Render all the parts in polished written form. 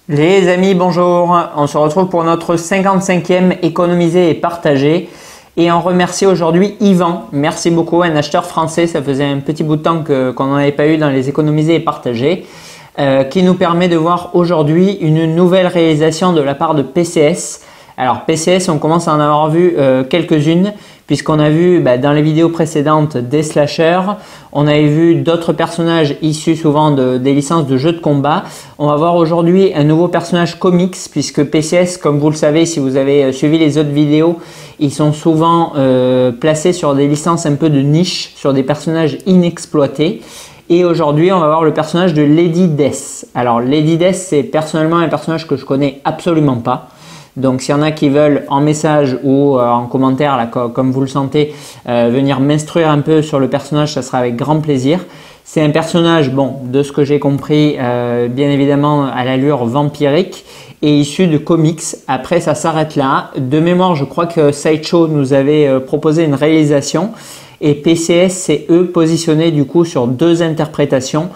Les amis, bonjour. On se retrouve pour notre 55e économiser et partager. Et on remercie aujourd'hui Yvan. Merci beaucoup, un acheteur français. Ça faisait un petit bout de temps qu'on n'en avait pas eu dans les économiser et partager. Qui nous permet de voir aujourd'hui une nouvelle réalisation de la part de PCS. Alors PCS, on commence à en avoir vu quelques-unes puisqu'on a vu dans les vidéos précédentes des slashers, on avait vu d'autres personnages issus souvent des licences de jeux de combat. On va voir aujourd'hui un nouveau personnage comics puisque PCS, comme vous le savez si vous avez suivi les autres vidéos, ils sont souvent placés sur des licences un peu de niche, sur des personnages inexploités. Et aujourd'hui, on va voir le personnage de Lady Death. Alors Lady Death, c'est personnellement un personnage que je connais absolument pas. Donc s'il y en a qui veulent en message ou en commentaire, là, comme vous le sentez, venir m'instruire un peu sur le personnage, ça sera avec grand plaisir. C'est un personnage, bon, de ce que j'ai compris, bien évidemment à l'allure vampirique et issu de comics. Après, ça s'arrête là. De mémoire, je crois que Sideshow nous avait proposé une réalisation et PCS s'est eux positionné du coup sur deux interprétations.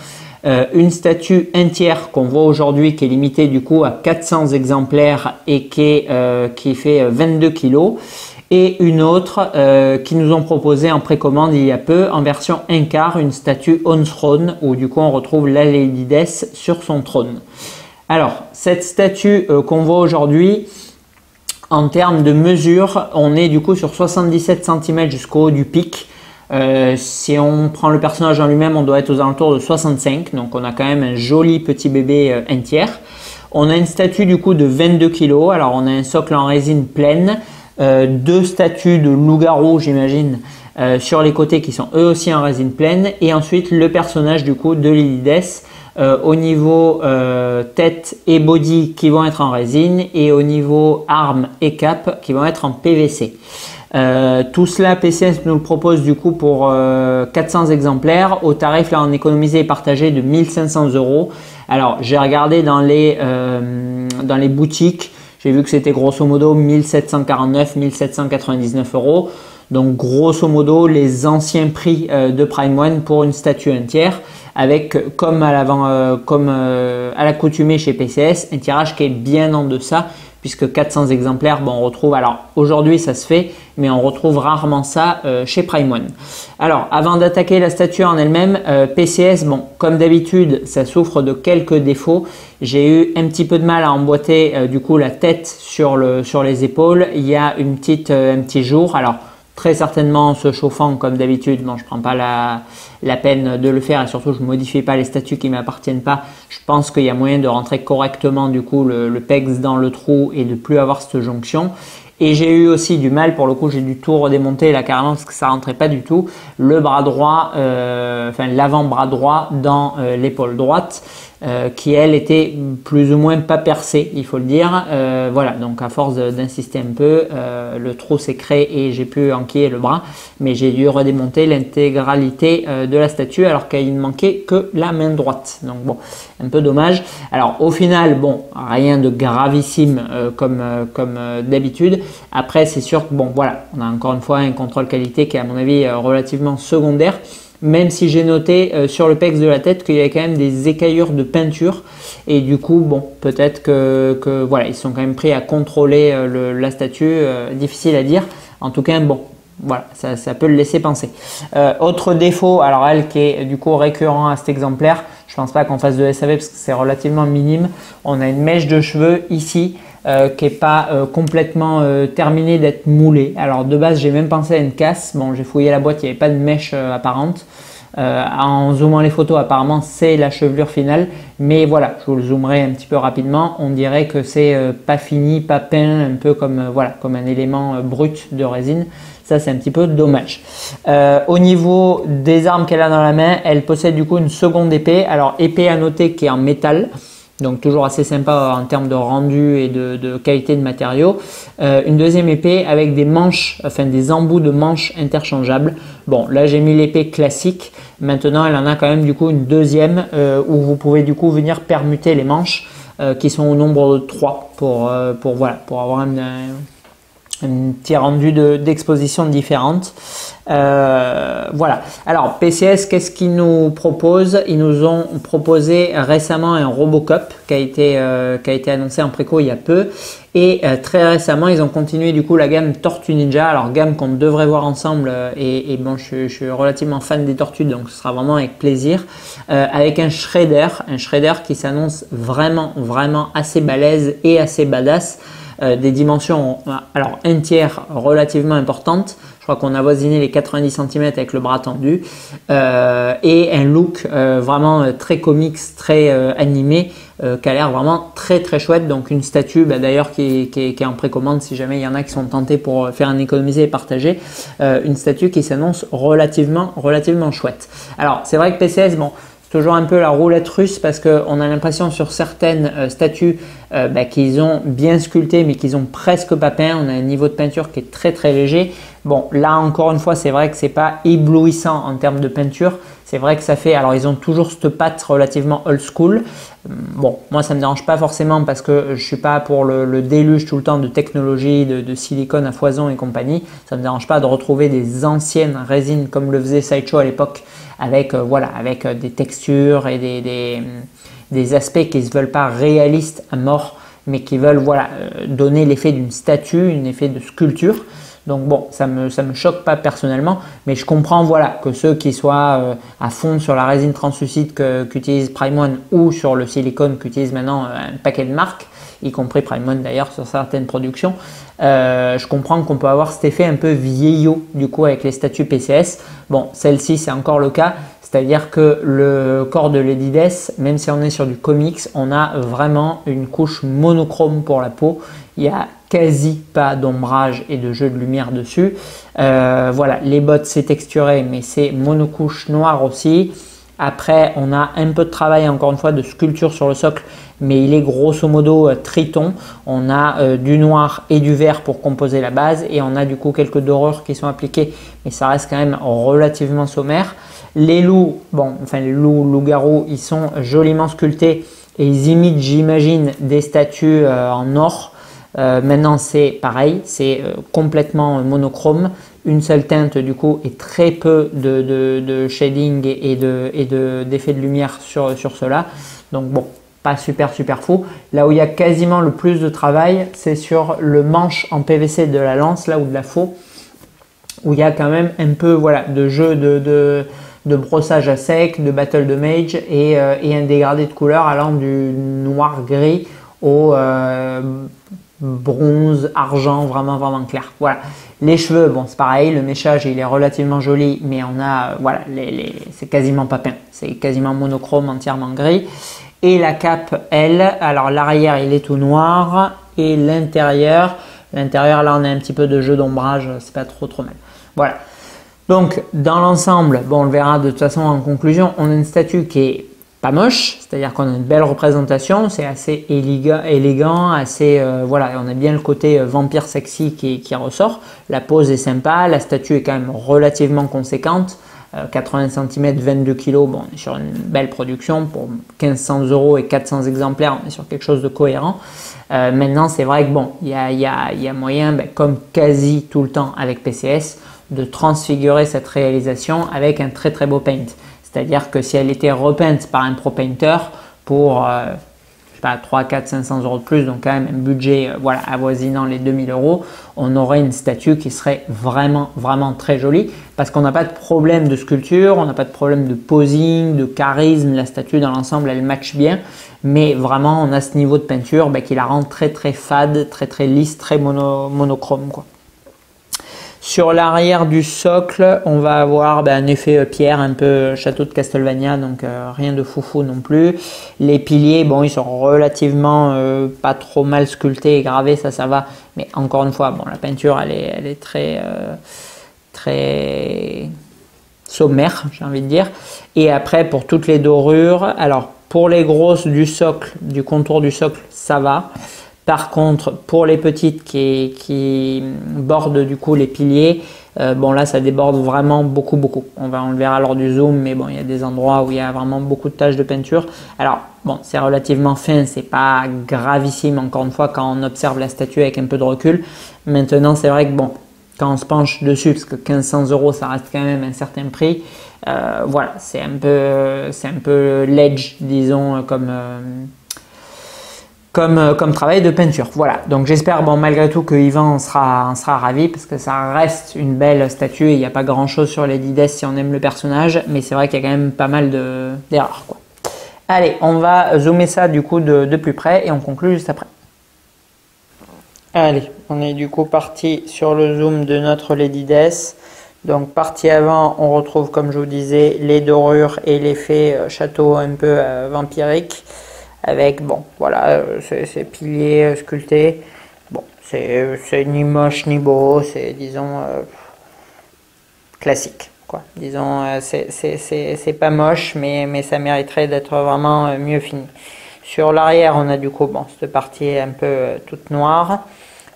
Une statue entière qu'on voit aujourd'hui qui est limitée du coup à 400 exemplaires et qui fait 22 kg et une autre qui nous ont proposé en précommande il y a peu en version 1 quart, une statue on throne où du coup on retrouve la Lady Death sur son trône. Alors cette statue qu'on voit aujourd'hui, en termes de mesure, on est du coup sur 77 cm jusqu'au haut du pic. Si on prend le personnage en lui-même, on doit être aux alentours de 65, donc on a quand même un joli petit bébé entière. On a une statue du coup de 22 kg, alors on a un socle en résine pleine, deux statues de loup-garou j'imagine sur les côtés qui sont eux aussi en résine pleine, et ensuite le personnage du coup de Lady Death au niveau tête et body qui vont être en résine et au niveau armes et cap qui vont être en PVC. Tout cela, PCS nous le propose du coup pour 400 exemplaires au tarif là en économisé et partagé de 1500 €. Alors j'ai regardé dans les boutiques, j'ai vu que c'était grosso modo 1749, 1799 €. Donc grosso modo les anciens prix de Prime One pour une statue entière avec comme à l'accoutumée chez PCS un tirage qui est bien en deçà puisque 400 exemplaires, bon, on retrouve, alors aujourd'hui ça se fait, mais on retrouve rarement ça chez Prime One. Alors avant d'attaquer la statue en elle-même, PCS, bon, comme d'habitude, ça souffre de quelques défauts. J'ai eu un petit peu de mal à emboîter du coup la tête sur les épaules. Il y a un petit jour. Alors très certainement en se chauffant comme d'habitude, bon, je ne prends pas la peine de le faire et surtout je ne modifie pas les statues qui ne m'appartiennent pas. Je pense qu'il y a moyen de rentrer correctement du coup le PEX dans le trou et de plus avoir cette jonction. Et j'ai eu aussi du mal, pour le coup j'ai dû tout redémonter là carrément parce que ça rentrait pas du tout, le bras droit, enfin l'avant-bras droit dans l'épaule droite. Qui elle était plus ou moins pas percée, il faut le dire. Voilà, donc à force d'insister un peu, le trou s'est créé et j'ai pu enquiller le bras, mais j'ai dû redémonter l'intégralité de la statue alors qu'il ne manquait que la main droite. Donc bon, un peu dommage. Alors au final, bon, rien de gravissime comme d'habitude. Après, c'est sûr que bon, voilà, on a encore une fois un contrôle qualité qui est à mon avis relativement secondaire. Même si j'ai noté sur le PEX de la tête qu'il y avait quand même des écaillures de peinture et du coup bon peut-être que voilà ils sont quand même pris à contrôler la statue, difficile à dire, en tout cas bon voilà ça peut le laisser penser. Autre défaut, alors elle qui est du coup récurrent à cet exemplaire, je pense pas qu'on fasse de SAV parce que c'est relativement minime, on a une mèche de cheveux ici qui n'est pas complètement terminée d'être moulée. Alors de base j'ai même pensé à une casse, bon j'ai fouillé la boîte, il n'y avait pas de mèche apparente. En zoomant les photos apparemment c'est la chevelure finale, mais voilà je vous le zoomerai un petit peu rapidement, on dirait que c'est pas fini, pas peint, un peu comme voilà comme un élément brut de résine. Ça c'est un petit peu dommage. Au niveau des armes qu'elle a dans la main, elle possède du coup une seconde épée, alors épée à noter qui est en métal. Donc toujours assez sympa en termes de rendu et de qualité de matériaux. Une deuxième épée avec des manches, enfin des embouts de manches interchangeables. Bon là j'ai mis l'épée classique. Maintenant elle en a quand même du coup une deuxième où vous pouvez du coup venir permuter les manches qui sont au nombre de 3 pour avoir un petit rendu d'exposition différente. Voilà. Alors PCS, qu'est-ce qu'ils nous proposent? Ils nous ont proposé récemment un Robocup qui a été annoncé en préco il y a peu. Et très récemment, ils ont continué du coup la gamme Tortue Ninja. Alors gamme qu'on devrait voir ensemble. Et bon, je suis relativement fan des tortues, donc ce sera vraiment avec plaisir. Avec un Shredder qui s'annonce vraiment assez balèze et assez badass. Des dimensions, alors un tiers relativement importantes. Je crois qu'on a avoisiné les 90 cm avec le bras tendu. Et un look vraiment très comics, très animé, qui a l'air vraiment très chouette. Donc une statue d'ailleurs qui est en précommande si jamais il y en a qui sont tentés pour faire un économiser et partager. Une statue qui s'annonce relativement chouette. Alors c'est vrai que PCS, bon, toujours un peu la roulette russe parce qu'on a l'impression sur certaines statues qu'ils ont bien sculpté mais qu'ils ont presque pas peint. On a un niveau de peinture qui est très léger. Bon, là encore une fois, c'est vrai que c'est pas éblouissant en termes de peinture. C'est vrai que ça fait, alors ils ont toujours cette patte relativement old school. Bon, moi ça me dérange pas forcément parce que je suis pas pour le déluge tout le temps de technologie, de silicone à foison et compagnie. Ça me dérange pas de retrouver des anciennes résines comme le faisait Sideshow à l'époque avec des textures et des aspects qui ne se veulent pas réalistes à mort, mais qui veulent donner l'effet d'une statue, un effet de sculpture. Donc bon, ça me choque pas personnellement, mais je comprends que ceux qui soient à fond sur la résine translucide qu'utilise Prime One ou sur le silicone qu'utilise maintenant un paquet de marques, y compris Prime One d'ailleurs sur certaines productions, je comprends qu'on peut avoir cet effet un peu vieillot du coup avec les statues PCS. Bon, celle-ci c'est encore le cas, c'est-à-dire que le corps de Lady Death, même si on est sur du comics, on a vraiment une couche monochrome pour la peau. Il n'y a quasi pas d'ombrage et de jeu de lumière dessus. Voilà, les bottes c'est texturé mais c'est monocouche noire aussi. Après on a un peu de travail encore une fois de sculpture sur le socle, mais il est grosso modo triton. On a du noir et du vert pour composer la base et on a du coup quelques dorures qui sont appliquées, mais ça reste quand même relativement sommaire. Les loups, les loups-garous, ils sont joliment sculptés et ils imitent, j'imagine, des statues en or. Maintenant c'est pareil, c'est complètement monochrome, une seule teinte du coup et très peu de shading et d'effet de lumière sur cela. Donc bon, pas super fou. Là où il y a quasiment le plus de travail, c'est sur le manche en PVC de la lance, là ou de la faux, où il y a quand même un peu de jeu de brossage à sec, de battle de mage et un dégradé de couleur allant du noir-gris au bronze, argent, vraiment clair. Voilà. Les cheveux, bon c'est pareil, le méchage il est relativement joli, mais on a, c'est quasiment pas peint, c'est quasiment monochrome, entièrement gris. Et la cape, elle, alors l'arrière il est tout noir et l'intérieur là on a un petit peu de jeu d'ombrage, c'est pas trop mal. Voilà. Donc dans l'ensemble, bon on le verra de toute façon en conclusion, on a une statue qui est pas moche, c'est-à-dire qu'on a une belle représentation, c'est assez élégant, assez on a bien le côté vampire sexy qui ressort. La pose est sympa, la statue est quand même relativement conséquente, 80 cm, 22 kg, bon, on est sur une belle production pour 1500 € et 400 exemplaires, on est sur quelque chose de cohérent. Maintenant c'est vrai que bon, il y a moyen, comme quasi tout le temps avec PCS, de transfigurer cette réalisation avec un très beau paint. C'est-à-dire que si elle était repeinte par un pro painter pour je sais pas, 3, 4, 500 € de plus, donc quand même un budget avoisinant les 2000 €, on aurait une statue qui serait vraiment très jolie parce qu'on n'a pas de problème de sculpture, on n'a pas de problème de posing, de charisme, la statue dans l'ensemble elle match bien, mais vraiment on a ce niveau de peinture qui la rend très fade, très lisse, très monochrome quoi. Sur l'arrière du socle, on va avoir un effet pierre, un peu château de Castlevania, donc rien de foufou non plus. Les piliers, bon, ils sont relativement pas trop mal sculptés et gravés, ça va. Mais encore une fois, bon, la peinture, elle est très sommaire, j'ai envie de dire. Et après, pour toutes les dorures, alors pour les grosses du socle, du contour du socle, ça va. Par contre, pour les petites qui bordent du coup les piliers, Bon là ça déborde vraiment beaucoup. On le verra lors du zoom, mais bon il y a des endroits où il y a vraiment beaucoup de taches de peinture. Alors bon, c'est relativement fin, c'est pas gravissime encore une fois quand on observe la statue avec un peu de recul. Maintenant c'est vrai que bon, quand on se penche dessus, parce que 1500 € ça reste quand même un certain prix, voilà, c'est un peu ledge, disons, comme travail de peinture. Voilà, donc j'espère bon, malgré tout que Yvan en sera ravi, parce que ça reste une belle statue et il n'y a pas grand chose sur les Dides si on aime le personnage, mais c'est vrai qu'il y a quand même pas mal d'erreurs, quoi. Allez, on va zoomer ça du coup de plus près et on conclut juste après. Allez, on est du coup parti sur le zoom de notre Lady Death. Donc partie avant, on retrouve comme je vous disais les dorures et l'effet château un peu vampirique. Avec, bon, voilà, ces piliers sculptés. Bon, c'est ni moche ni beau, c'est, disons, classique, quoi. Disons, c'est pas moche, mais ça mériterait d'être vraiment mieux fini. Sur l'arrière, on a du coup, bon, cette partie un peu toute noire.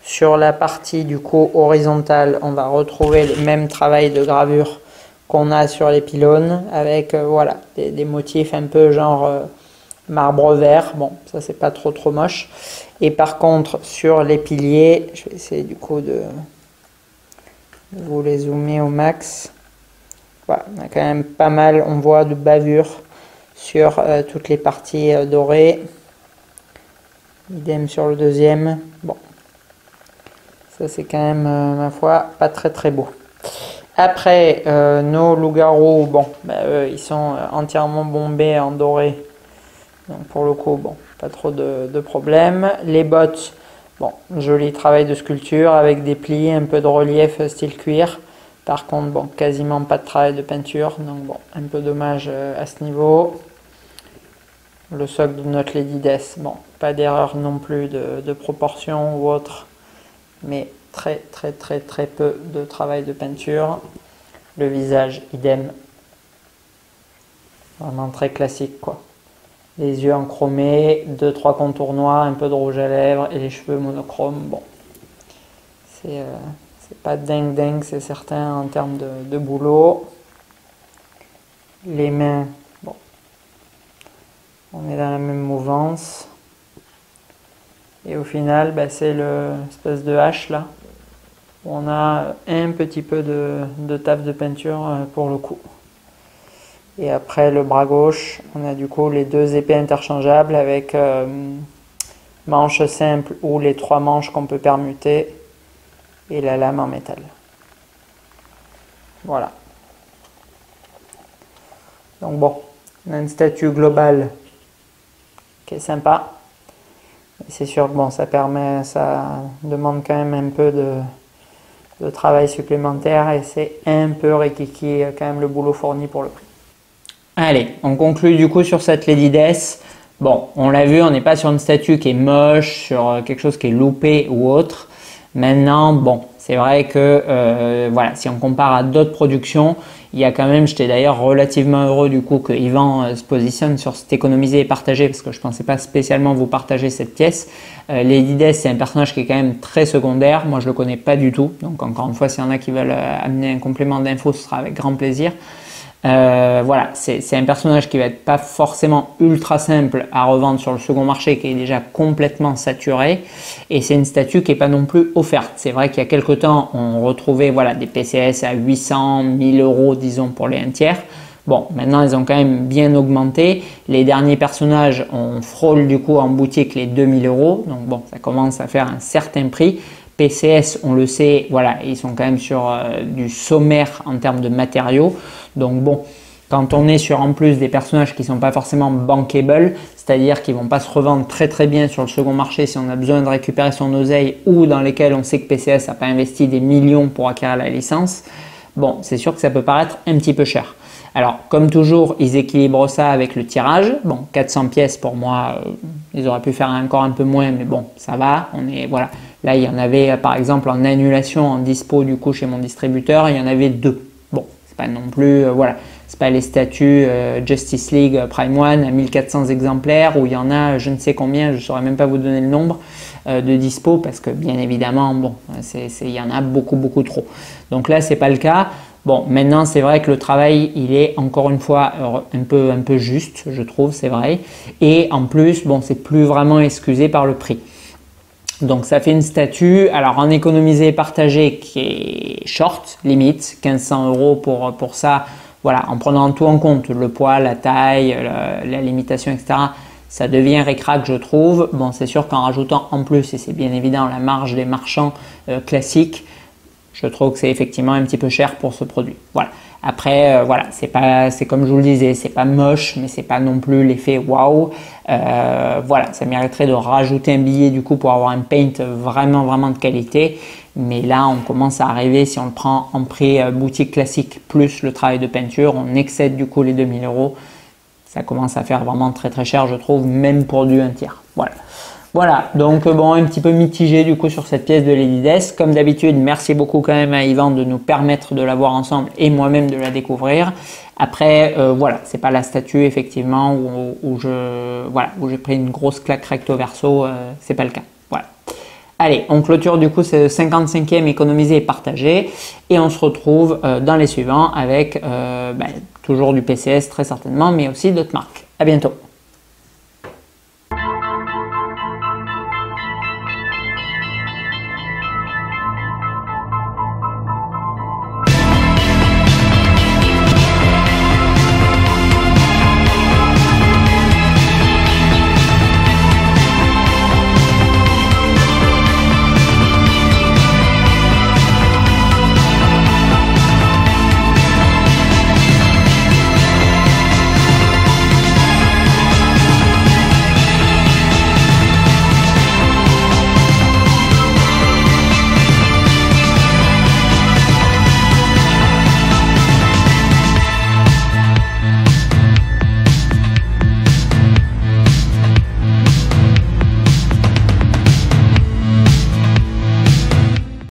Sur la partie, du coup, horizontale, on va retrouver le même travail de gravure qu'on a sur les pylônes, avec, voilà, des motifs un peu genre... marbre vert, bon ça c'est pas trop moche. Et par contre sur les piliers, je vais essayer du coup de vous les zoomer au max. Voilà, on a quand même pas mal, on voit de bavure sur toutes les parties dorées. Idem sur le deuxième. Bon, ça c'est quand même ma foi pas très beau. Après nos loups-garous, bon eux, ils sont entièrement bombés en doré. Donc pour le coup, bon, pas trop de problème. Les bottes, bon, joli travail de sculpture avec des plis, un peu de relief style cuir. Par contre, bon, quasiment pas de travail de peinture, donc bon, un peu dommage à ce niveau. Le socle de notre Lady Death, bon, pas d'erreur non plus de proportion ou autre, mais très peu de travail de peinture. Le visage, idem. Vraiment très classique, quoi. Les yeux en chromé, 2-3 contours noirs, un peu de rouge à lèvres et les cheveux monochromes. Bon, c'est pas dingue, c'est certain en termes de boulot. Les mains, bon, on est dans la même mouvance. Et au final, bah, c'est l'espèce de hache là, où on a un petit peu de taf de peinture pour le coup. Et après le bras gauche, on a du coup les deux épées interchangeables avec manche simple ou les 3 manches qu'on peut permuter et la lame en métal. Voilà. Donc bon, on a une statue globale qui est sympa. C'est sûr que bon, ça demande quand même un peu de travail supplémentaire et c'est un peu rikiki quand même le boulot fourni pour le prix. Allez, on conclut du coup sur cette Lady Death. Bon, on l'a vu, on n'est pas sur une statue qui est moche, sur quelque chose qui est loupé ou autre. Maintenant, bon, c'est vrai que voilà, si on compare à d'autres productions, il y a quand même, j'étais d'ailleurs relativement heureux du coup que Yvan se positionne sur cet économiser et partager parce que je ne pensais pas spécialement vous partager cette pièce. Lady Death, c'est un personnage qui est quand même très secondaire. Moi, je le connais pas du tout. Donc, encore une fois, s'il y en a qui veulent amener un complément d'infos, ce sera avec grand plaisir. Voilà, c'est un personnage qui va être pas forcément ultra simple à revendre sur le second marché, qui est déjà complètement saturé, et c'est une statue qui est pas non plus offerte. C'est vrai qu'il y a quelques temps, on retrouvait voilà, des PCS à 800, 1000 € disons pour les 1/3. Bon, maintenant ils ont quand même bien augmenté. Les derniers personnages, on frôle du coup en boutique les 2000 €, donc bon, ça commence à faire un certain prix. PCS, on le sait, voilà, ils sont quand même sur du sommaire en termes de matériaux. Donc bon, quand on est sur en plus des personnages qui ne sont pas forcément bankable, c'est-à-dire qui ne vont pas se revendre très bien sur le second marché si on a besoin de récupérer son oseille ou dans lesquels on sait que PCS n'a pas investi des millions pour acquérir la licence, bon, c'est sûr que ça peut paraître un petit peu cher. Alors, comme toujours, ils équilibrent ça avec le tirage. Bon, 400 pièces pour moi, ils auraient pu faire encore un peu moins, mais bon, ça va. Voilà. Là, il y en avait par exemple en annulation, en dispo du coup chez mon distributeur, il y en avait 2. Bon, C'est pas non plus, voilà, c'est pas les statues Justice League Prime One à 1400 exemplaires où il y en a je ne sais combien, je saurais même pas vous donner le nombre de dispo parce que bien évidemment, bon, il y en a beaucoup trop. Donc là, c'est pas le cas. Bon, maintenant, c'est vrai que le travail, il est encore une fois un peu juste, je trouve, c'est vrai. Et en plus, bon, c'est plus vraiment excusé par le prix. Donc, ça fait une statue. Alors, en économiser et partager qui est short, limite, 1500 € pour ça. Voilà, en prenant tout en compte, le poids, la taille, la limitation, etc. Ça devient ric-rac, je trouve. Bon, c'est sûr qu'en rajoutant en plus, et c'est bien évident la marge des marchands classiques, je trouve que c'est effectivement un petit peu cher pour ce produit. Voilà. Après, voilà, c'est comme je vous le disais, c'est pas moche, mais c'est pas non plus l'effet waouh. Voilà, ça mériterait de rajouter un billet du coup pour avoir un paint vraiment de qualité. Mais là, on commence à arriver, si on le prend en prix boutique classique plus le travail de peinture, on excède du coup les 2000 €. Ça commence à faire vraiment très cher, je trouve, même pour du 1/3. Voilà. Voilà, donc bon, un petit peu mitigé du coup sur cette pièce de Lady Death. Comme d'habitude, merci beaucoup quand même à Yvan de nous permettre de la voir ensemble et moi-même de la découvrir. Après, voilà, c'est pas la statue effectivement où j'ai pris une grosse claque recto verso, c'est pas le cas. Voilà. Allez, on clôture du coup ce 55e économisé et partagé et on se retrouve dans les suivants avec toujours du PCS très certainement, mais aussi d'autres marques. À bientôt.